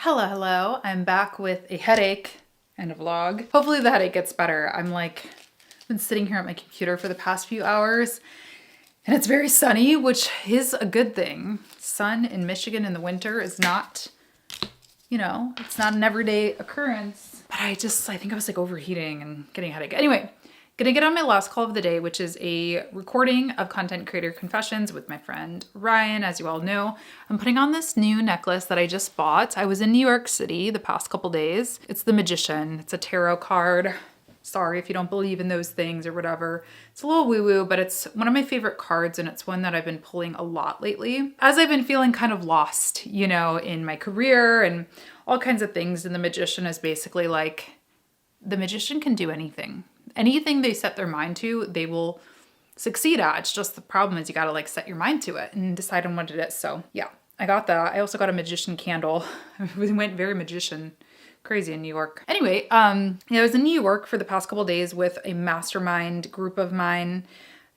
Hello. I'm back with a headache and a vlog. Hopefully the headache gets better. Been sitting here at my computer for the past few hours and it's very sunny, which is a good thing. Sun in Michigan in the winter is not, it's not an everyday occurrence. But I think I was like overheating and getting a headache. Anyway, gonna get on my last call of the day, which is a recording of Content Creator Confessions with my friend Ryan. As you all know, I'm putting on this new necklace that I just bought. I was in New York City the past couple days. It's the Magician. It's a tarot card. Sorry if you don't believe in those things or whatever. It's a little woo-woo, but it's one of my favorite cards and it's one that I've been pulling a lot lately. As I've been feeling kind of lost, in my career and all kinds of things. And the Magician is basically like, the magician can do anything. Anything they set their mind to, they will succeed at. It's just the problem is you gotta like set your mind to it and decide on what it is. So yeah, I got that. I also got a magician candle. We went very magician crazy in New York. Anyway, I was in New York for the past couple of days with a mastermind group of mine.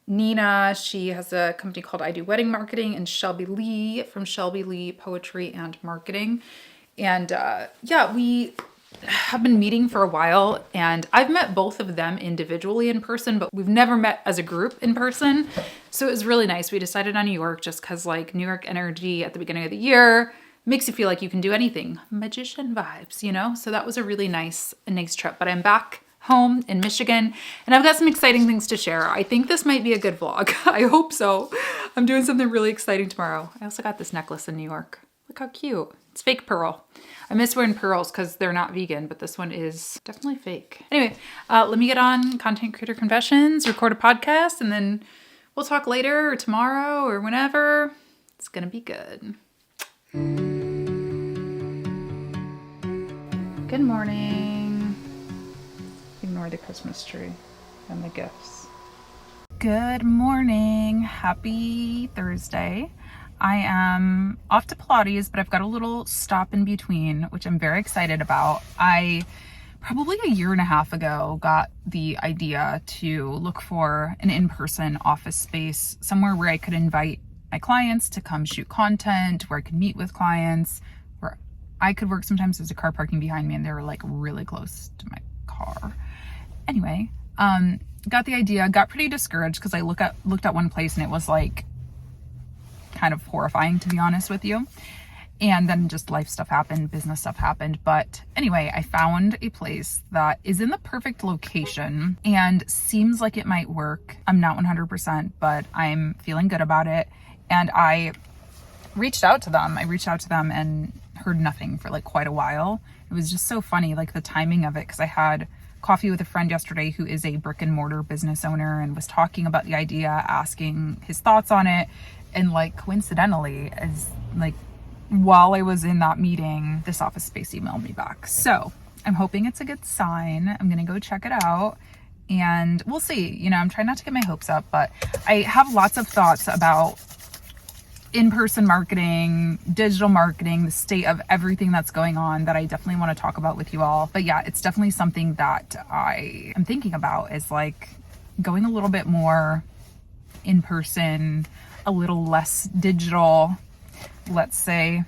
Nina, she has a company called I Do Wedding Marketing, and Shelby Lee from Shelby Lee Poetry and Marketing. And we have been meeting for a while and I've met both of them individually in person, but we've never met as a group in person. So it was really nice. We decided on New York just because like New York energy at the beginning of the year makes you feel like you can do anything. Magician vibes, So that was a really nice trip. But I'm back home in Michigan and I've got some exciting things to share. I think this might be a good vlog. I hope so. I'm doing something really exciting tomorrow. I also got this necklace in New York. Look how cute. It's fake pearl. I miss wearing pearls because they're not vegan, but this one is definitely fake. Anyway, let me get on Content Creator Confessions, record a podcast, and then we'll talk later or tomorrow or whenever. It's gonna be good. Good morning. Ignore the Christmas tree and the gifts. Good morning. Happy Thursday. I am off to Pilates, but I've got a little stop in between, which I'm very excited about. I probably a year and a half ago got the idea to look for an in-person office space, somewhere where I could invite my clients to come shoot content, where I could meet with clients, where I could work. Sometimes there's a car parking behind me and they were like really close to my car. Anyway, got the idea, got pretty discouraged because I looked at one place and it was like kind of horrifying, to be honest with you. And then just life stuff happened, business stuff happened. But anyway, I found a place that is in the perfect location and seems like it might work. I'm not 100%, but I'm feeling good about it. And I reached out to them. And heard nothing for like quite a while. It was just so funny, like the timing of it, because I had coffee with a friend yesterday who is a brick and mortar business owner and was talking about the idea, asking his thoughts on it. And like coincidentally, as like while I was in that meeting, this office space emailed me back. So I'm hoping it's a good sign. I'm gonna go check it out and we'll see. I'm trying not to get my hopes up, but I have lots of thoughts about in-person marketing, digital marketing, the state of everything that's going on that I definitely want to talk about with you all. But yeah, it's definitely something that I am thinking about, is like going a little bit more in person, a little less digital, let's say.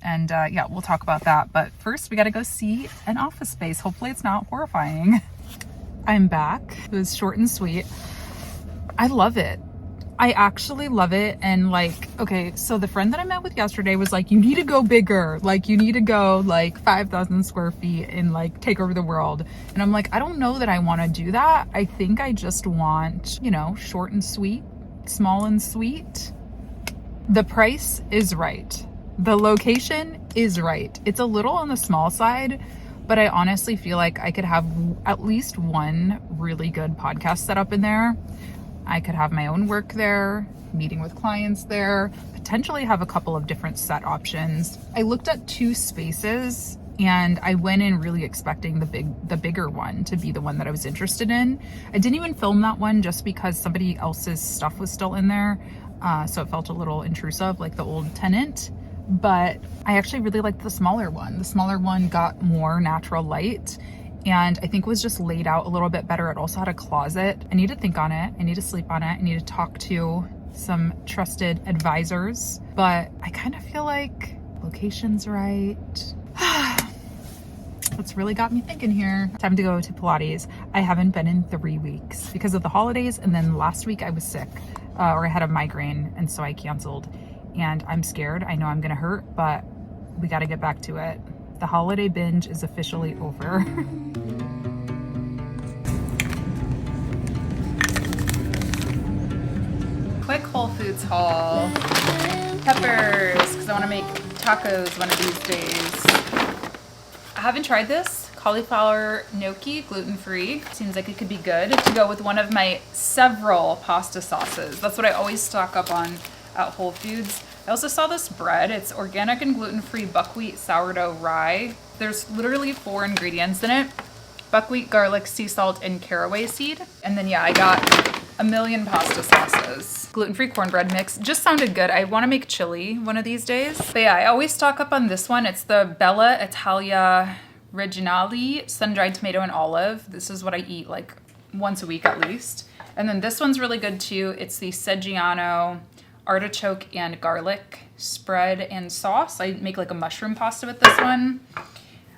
And we'll talk about that. But first we got to go see an office space. Hopefully it's not horrifying. I'm back. It was short and sweet. I love it. I actually love it. And like, okay, so the friend that I met with yesterday was like, you need to go bigger. Like you need to go like 5,000 square feet and like take over the world. And I'm like, I don't know that I want to do that. I think I just want, short and sweet, small and sweet. The price is right. The location is right. It's a little on the small side, but I honestly feel like I could have at least one really good podcast set up in there. I could have my own work there, meeting with clients there, potentially have a couple of different set options. I looked at 2 spaces and I went in really expecting the bigger one to be the one that I was interested in. I didn't even film that one just because somebody else's stuff was still in there. So it felt a little intrusive, like the old tenant. But I actually really liked the smaller one. The smaller one got more natural light and I think was just laid out a little bit better. It also had a closet. I need to think on it. I need to sleep on it. I need to talk to some trusted advisors, but I kind of feel like location's right. That's really got me thinking here. Time to go to Pilates. I haven't been in 3 weeks because of the holidays, and then last week I was sick, or I had a migraine, and so I canceled. And I'm scared. I know I'm gonna hurt, but we gotta get back to it. The holiday binge is officially over. Quick Whole Foods haul. Peppers, because I want to make tacos one of these days. I haven't tried this. Cauliflower gnocchi, gluten-free. Seems like it could be good to go with one of my several pasta sauces. That's what I always stock up on at Whole Foods. I also saw this bread. It's organic and gluten-free buckwheat sourdough rye. There's literally 4 ingredients in it. Buckwheat, garlic, sea salt, and caraway seed. And then yeah, I got a million pasta sauces. Gluten-free cornbread mix just sounded good. I want to make chili one of these days. But yeah, I always stock up on this one. It's the Bella Italia Regionale sun-dried tomato and olive. This is what I eat like once a week at least. And then this one's really good too. It's the Seggiano artichoke and garlic spread and sauce. I make like a mushroom pasta with this one.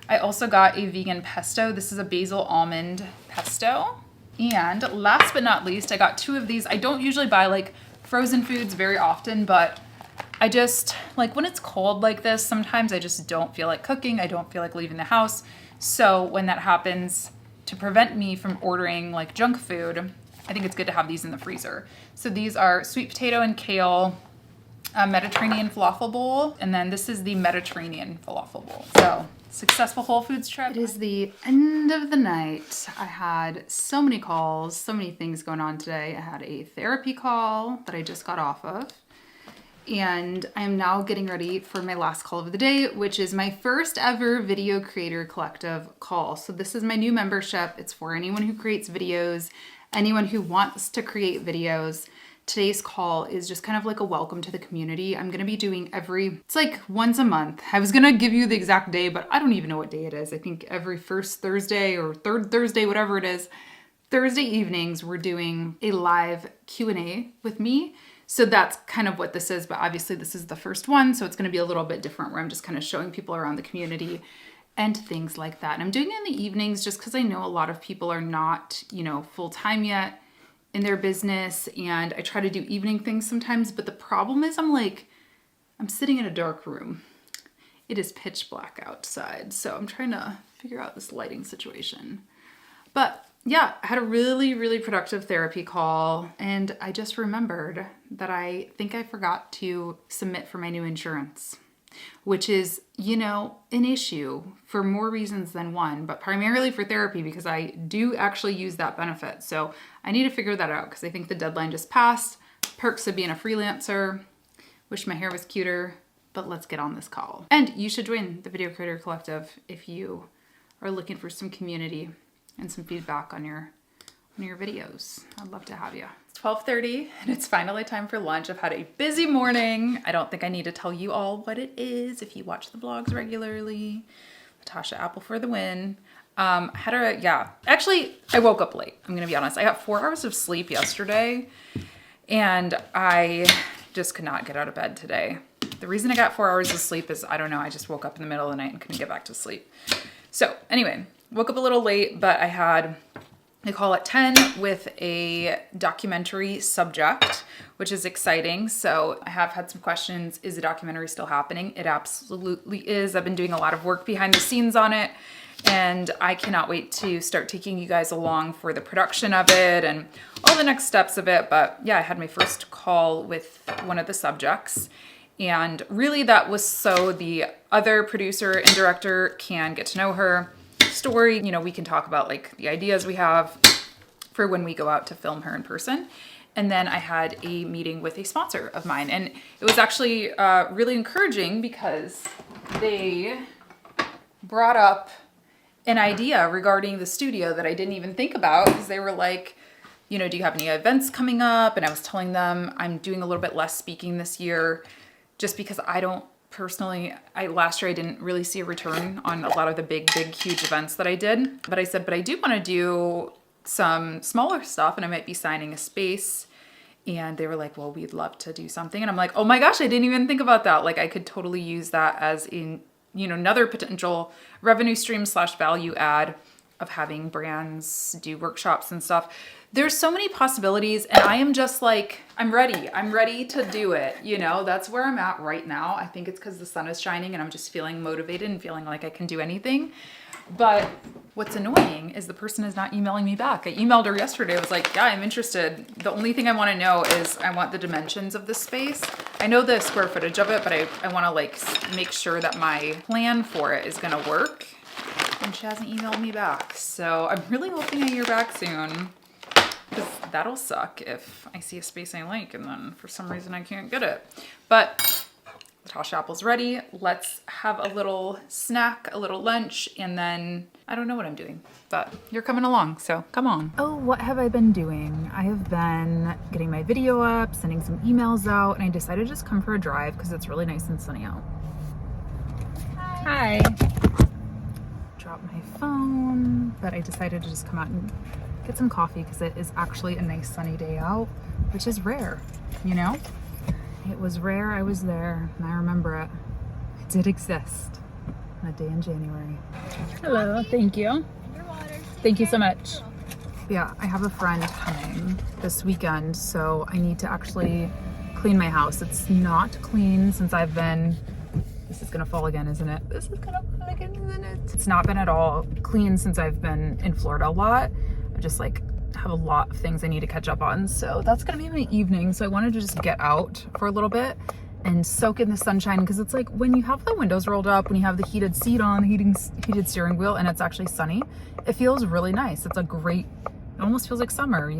I also got a vegan pesto. This is a basil almond pesto. And last but not least, I got 2 of these. I don't usually buy like frozen foods very often, but I just, like when it's cold like this, sometimes I just don't feel like cooking. I don't feel like leaving the house. So when that happens, to prevent me from ordering like junk food, I think it's good to have these in the freezer. So these are sweet potato and kale, Mediterranean falafel bowl, and then this is the Mediterranean falafel bowl. So successful Whole Foods trip. It is the end of the night. I had so many calls, so many things going on today. I had a therapy call that I just got off of, and I am now getting ready for my last call of the day, which is my first ever Video Creator Collective call. So this is my new membership. It's for anyone who creates videos, anyone who wants to create videos. Today's call is just kind of like a welcome to the community. I'm gonna be doing it's like once a month. I was gonna give you the exact day, but I don't even know what day it is. I think every first Thursday or third Thursday, whatever it is, Thursday evenings, we're doing a live Q&A with me. So that's kind of what this is, but obviously this is the first one, so it's gonna be a little bit different where I'm just kind of showing people around the community and things like that. And I'm doing it in the evenings just because I know a lot of people are not, full-time yet in their business, and I try to do evening things sometimes, but the problem is I'm sitting in a dark room. It is pitch black outside, so I'm trying to figure out this lighting situation. But yeah, I had a really, really productive therapy call, and I just remembered that I think I forgot to submit for my new insurance, which is, an issue for more reasons than one, but primarily for therapy because I do actually use that benefit. So I need to figure that out because I think the deadline just passed. Perks of being a freelancer. Wish my hair was cuter, but let's get on this call. And you should join the Video Creator Collective if you are looking for some community and some feedback on your videos. I'd love to have you. It's 12:30 and it's finally time for lunch. I've had a busy morning. I don't think I need to tell you all what it is if you watch the vlogs regularly. Latasha, apple for the win. Actually, I woke up late. I'm gonna be honest. I got 4 hours of sleep yesterday and I just could not get out of bed today. The reason I got 4 hours of sleep is, I don't know, I just woke up in the middle of the night and couldn't get back to sleep. So anyway, woke up a little late, but I had a call at 10 with a documentary subject, which is exciting. So I have had some questions. Is the documentary still happening? It absolutely is. I've been doing a lot of work behind the scenes on it, and I cannot wait to start taking you guys along for the production of it and all the next steps of it. But yeah, I had my first call with one of the subjects, and really that was so the other producer and director can get to know her story. We can talk about like the ideas we have for when we go out to film her in person. And then I had a meeting with a sponsor of mine, and it was actually really encouraging because they brought up an idea regarding the studio that I didn't even think about, because they were like, do you have any events coming up? And I was telling them I'm doing a little bit less speaking this year just because I don't personally, last year I didn't really see a return on a lot of the big, huge events that I did. But I said, but I do want to do some smaller stuff, and I might be signing a space. And they were like, well, we'd love to do something. And I'm like, oh my gosh, I didn't even think about that. Like I could totally use that as another potential revenue stream / value add of having brands do workshops and stuff. There's so many possibilities, and I am just like, I'm ready to do it. That's where I'm at right now. I think it's because the sun is shining and I'm just feeling motivated and feeling like I can do anything. But what's annoying is the person is not emailing me back. I emailed her yesterday. I was like, yeah, I'm interested. The only thing I want to know is I want the dimensions of this space. I know the square footage of it, but I want to like make sure that my plan for it is going to work. And she hasn't emailed me back. So I'm really hoping I hear back soon. Because that'll suck if I see a space I like and then for some reason I can't get it. But Latasha Apple's ready. Let's have a little snack, a little lunch, and then I don't know what I'm doing, but you're coming along, so come on. Oh, what have I been doing? I have been getting my video up, sending some emails out, and I decided to just come for a drive because it's really nice and sunny out. Hi. Drop my phone, but I decided to just come out and get some coffee because it is actually a nice sunny day out, which is rare, It was rare. I was there and I remember it. It did exist on a day in January. Hello, thank you. Thank you so much. Yeah, I have a friend coming this weekend, so I need to actually clean my house. It's not clean since I've been, this is gonna fall again, isn't it? This is gonna fall again, isn't it? It's not been at all clean since I've been in Florida a lot. I just like have a lot of things I need to catch up on. So that's gonna be my evening. So I wanted to just get out for a little bit and soak in the sunshine, because it's like when you have the windows rolled up, when you have the heated seat on, the heated steering wheel, and it's actually sunny, it feels really nice. It's a great, it almost feels like summer,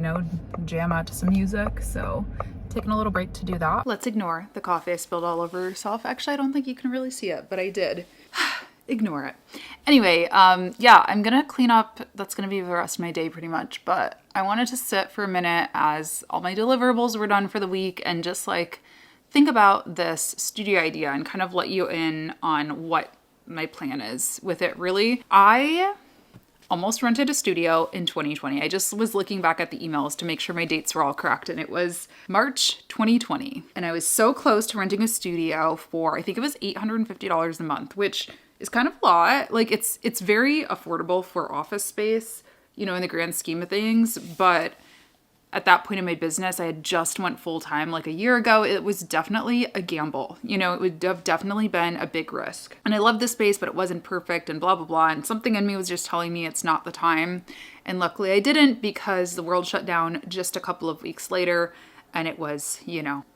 jam out to some music. So taking a little break to do that. Let's ignore the coffee I spilled all over herself. Actually, I don't think you can really see it, but I did. Ignore it. Anyway, yeah, I'm gonna clean up. That's gonna be the rest of my day pretty much, but I wanted to sit for a minute as all my deliverables were done for the week and just like think about this studio idea and kind of let you in on what my plan is with it. Really, I almost rented a studio in 2020. I just was looking back at the emails to make sure my dates were all correct, and it was March 2020. And I was so close to renting a studio for, I think it was $850 a month, which is kind of a lot. Like it's very affordable for office space, in the grand scheme of things. But at that point in my business, I had just went full time like a year ago. It was definitely a gamble. It would have definitely been a big risk. And I loved the space, but it wasn't perfect and blah, blah, blah. And something in me was just telling me it's not the time. And luckily I didn't, because the world shut down just a couple of weeks later and it was,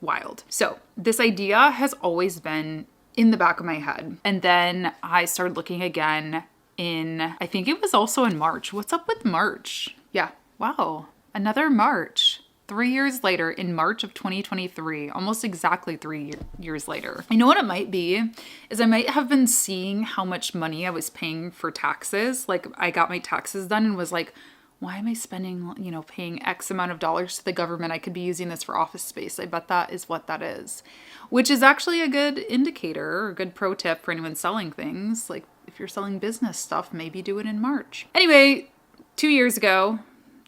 wild. So this idea has always been in the back of my head. And then I started looking again I think it was also in March. What's up with March? Yeah. Wow. Another March. 3 years later, in March of 2023, almost exactly 3 years later. I know what it might be, is I might have been seeing how much money I was paying for taxes. Like I got my taxes done and was like, why am I spending, paying X amount of dollars to the government? I could be using this for office space. I bet that is what that is, which is actually a good indicator or a good pro tip for anyone selling things. Like if you're selling business stuff, maybe do it in March. Anyway, 2 years ago,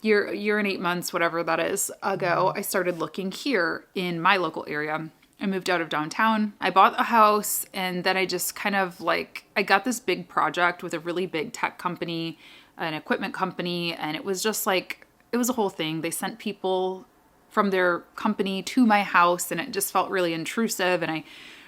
year and 8 months, whatever that is ago, I started looking here in my local area. I moved out of downtown. I bought a house, and then I just kind of I got this big project with a really big tech company, an equipment company, and it was just it was a whole thing. They sent people from their company to my house, and it just felt really intrusive, and I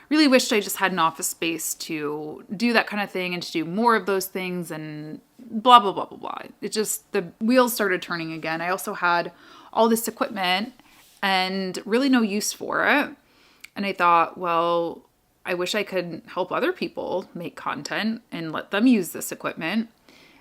really wished I just had an office space to do that kind of thing and to do more of those things and blah, blah, blah, blah, blah. It just, the wheels started turning again. I also had all this equipment and really no use for it. And I thought, well, I wish I could help other people make content and let them use this equipment.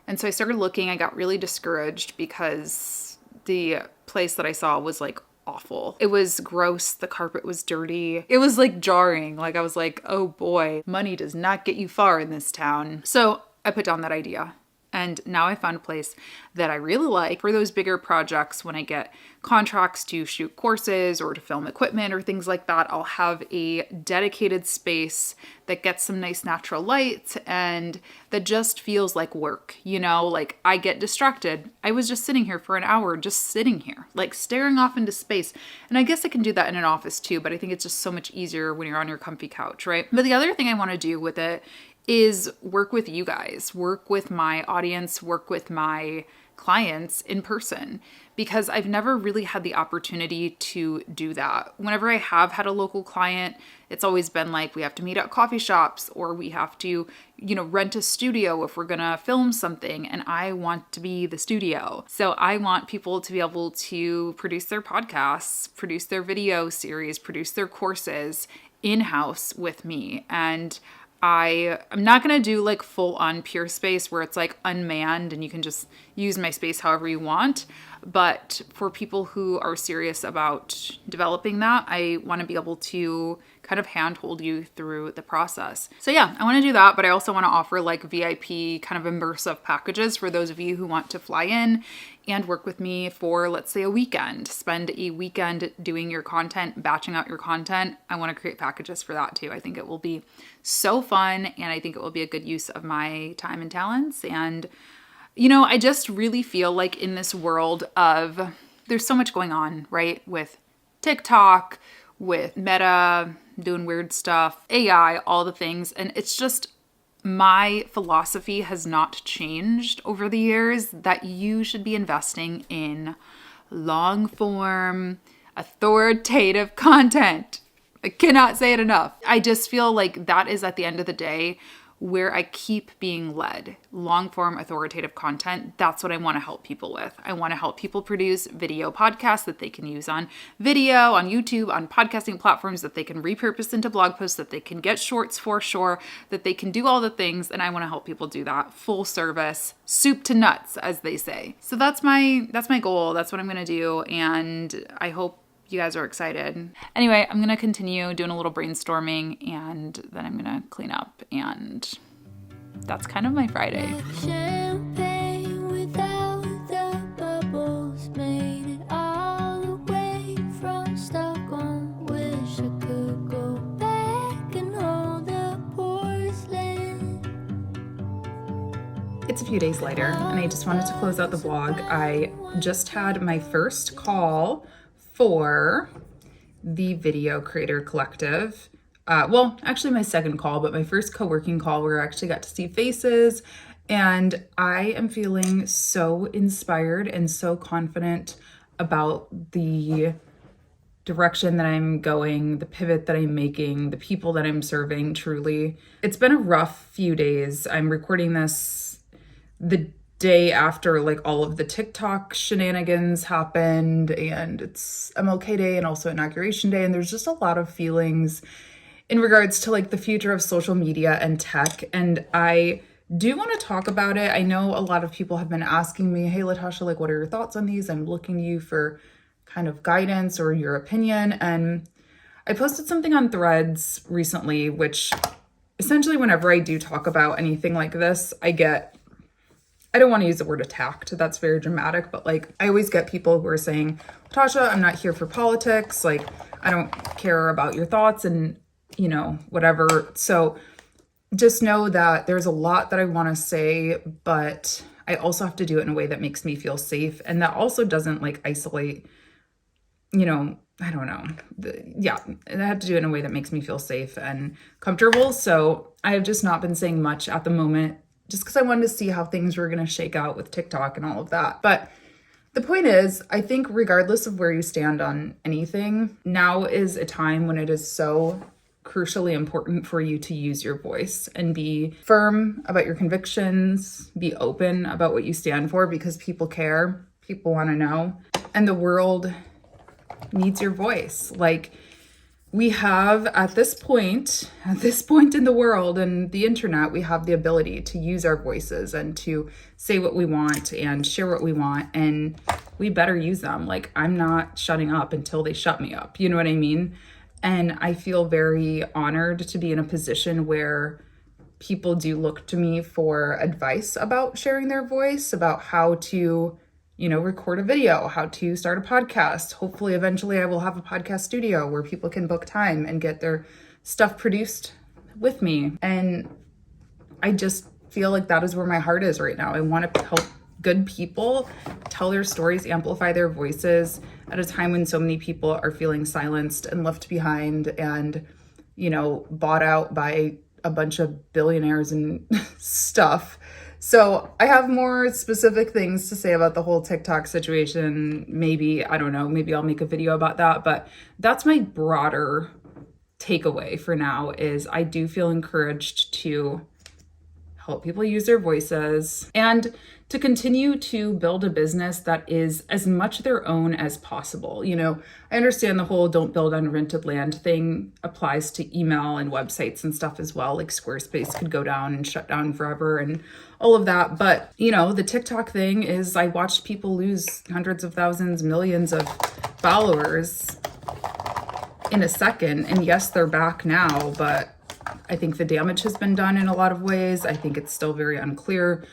And so I started looking. I got really discouraged because the place that I saw was awful. It was gross. The carpet was dirty. It was jarring. I was like, oh boy, money does not get you far in this town. So I put down that idea. And now I found a place that I really like for those bigger projects. When I get contracts to shoot courses or to film equipment or things like that, I'll have a dedicated space that gets some nice natural light and that just feels like work, I get distracted. I was just sitting here for an hour, just sitting here, staring off into space. And I guess I can do that in an office too, but I think it's just so much easier when you're on your comfy couch, right? But the other thing I want to do with it is work with you guys, work with my audience, work with my clients in person, because I've never really had the opportunity to do that. Whenever I have had a local client, it's always been like we have to meet at coffee shops, or we have to, rent a studio if we're gonna film something, and I want to be the studio. So I want people to be able to produce their podcasts, produce their video series, produce their courses in-house with me. And I'm not going to do like full on pure space where it's like unmanned and you can just use my space however you want. But for people who are serious about developing that, I want to be able to kind of handhold you through the process. So yeah, I want to do that, but I also want to offer like VIP kind of immersive packages for those of you who want to fly in and work with me for, let's say, a weekend. Spend a weekend doing your content, batching out your content. I want to create packages for that too. I think it will be so fun, and I think it will be a good use of my time and talents. And I just really feel like in this world of, there's so much going on, right? With TikTok, with Meta, doing weird stuff, AI, all the things. And it's just, my philosophy has not changed over the years that you should be investing in long form, authoritative content. I cannot say it enough. I just feel like that is at the end of the day where I keep being led. Long form authoritative content, that's what I want to help people with. I want to help people produce video podcasts that they can use on video, on YouTube, on podcasting platforms that they can repurpose into blog posts, that they can get shorts for sure, that they can do all the things. And I want to help people do that full service, soup to nuts, as they say. So that's my goal. That's what I'm going to do. And I hope you guys are excited. Anyway, I'm going to continue doing a little brainstorming, and then I'm going to clean up, and that's kind of my Friday. Champagne without the bubbles made it all the way from Stockholm. Wish I could go back and hold the porcelain. It's a few days later, and I just wanted to close out the vlog. I just had my first call for the Video Creator Collective. Well, actually my second call, but my first co-working call where I actually got to see faces. And I am feeling so inspired and so confident about the direction that I'm going, the pivot that I'm making, the people that I'm serving, truly. It's been a rough few days. I'm recording this the day after like all of the TikTok shenanigans happened, and it's MLK Day and also Inauguration Day, and there's just a lot of feelings in regards to like the future of social media and tech, and I do want to talk about it. I know a lot of people have been asking me, hey Latasha, like what are your thoughts on these? I'm looking to you for kind of guidance or your opinion, and I posted something on Threads recently, which essentially whenever I do talk about anything like this, I don't want to use the word attacked. That's very dramatic, but like I always get people who are saying, Latasha, I'm not here for politics. Like I don't care about your thoughts and, whatever. So just know that there's a lot that I want to say, but I also have to do it in a way that makes me feel safe. And that also doesn't like isolate, I don't know. I have to do it in a way that makes me feel safe and comfortable. So I have just not been saying much at the moment, just because I wanted to see how things were going to shake out with TikTok and all of that. But the point is, I think regardless of where you stand on anything, now is a time when it is so crucially important for you to use your voice and be firm about your convictions, be open about what you stand for, because people care, people want to know, and the world needs your voice. Like, we have at this point in the world and the internet, we have the ability to use our voices and to say what we want and share what we want, and we better use them. Like, I'm not shutting up until they shut me up. You know what I mean? And I feel very honored to be in a position where people do look to me for advice about sharing their voice, about how to record a video, how to start a podcast. Hopefully, eventually I will have a podcast studio where people can book time and get their stuff produced with me. And I just feel like that is where my heart is right now. I want to help good people tell their stories, amplify their voices at a time when so many people are feeling silenced and left behind and, bought out by a bunch of billionaires and stuff. So I have more specific things to say about the whole TikTok situation. Maybe, I don't know, maybe I'll make a video about that, but that's my broader takeaway for now. Is I do feel encouraged to help people use their voices and to continue to build a business that is as much their own as possible. You know, I understand the whole don't build on rented land thing applies to email and websites and stuff as well. Like Squarespace could go down and shut down forever and all of that. But, you know, the TikTok thing is I watched people lose hundreds of thousands, millions of followers in a second. And yes, they're back now, but I think the damage has been done in a lot of ways. I think it's still very unclear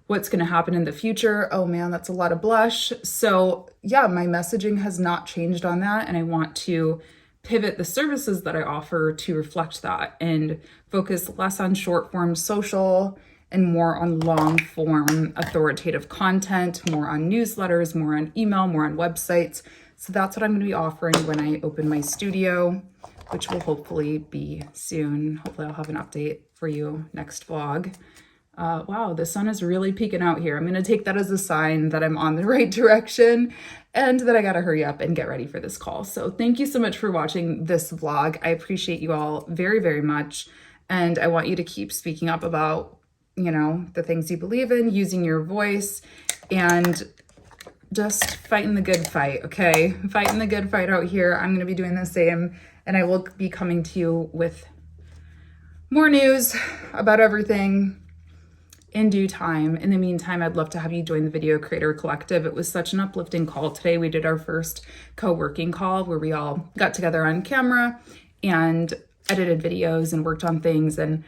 what's going to happen in the future. Oh man, that's a lot of blush. So yeah, my messaging has not changed on that. And I want to pivot the services that I offer to reflect that and focus less on short form social and more on long form authoritative content, more on newsletters, more on email, more on websites. So that's what I'm going to be offering when I open my studio, which will hopefully be soon. Hopefully I'll have an update for you next vlog. Wow, the sun is really peeking out here. I'm going to take that as a sign that I'm on the right direction and that I got to hurry up and get ready for this call. So thank you so much for watching this vlog. I appreciate you all very, very much. And I want you to keep speaking up about, you know, the things you believe in, using your voice, and just fighting the good fight, okay? Fighting the good fight out here. I'm going to be doing the same, and I will be coming to you with more news about everything in due time. In the meantime, I'd love to have you join the Video Creator Collective. It was such an uplifting call today. We did our first co-working call where we all got together on camera and edited videos and worked on things. And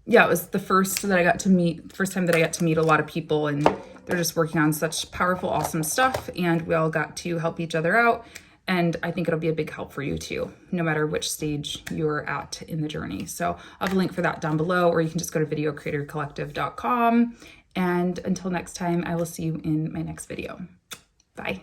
yeah, it was the first time that I got to meet a lot of people, and they're just working on such powerful, awesome stuff. And we all got to help each other out. And I think it'll be a big help for you too, no matter which stage you're at in the journey. So I'll have a link for that down below, or you can just go to videocreatorcollective.com. And until next time, I will see you in my next video. Bye.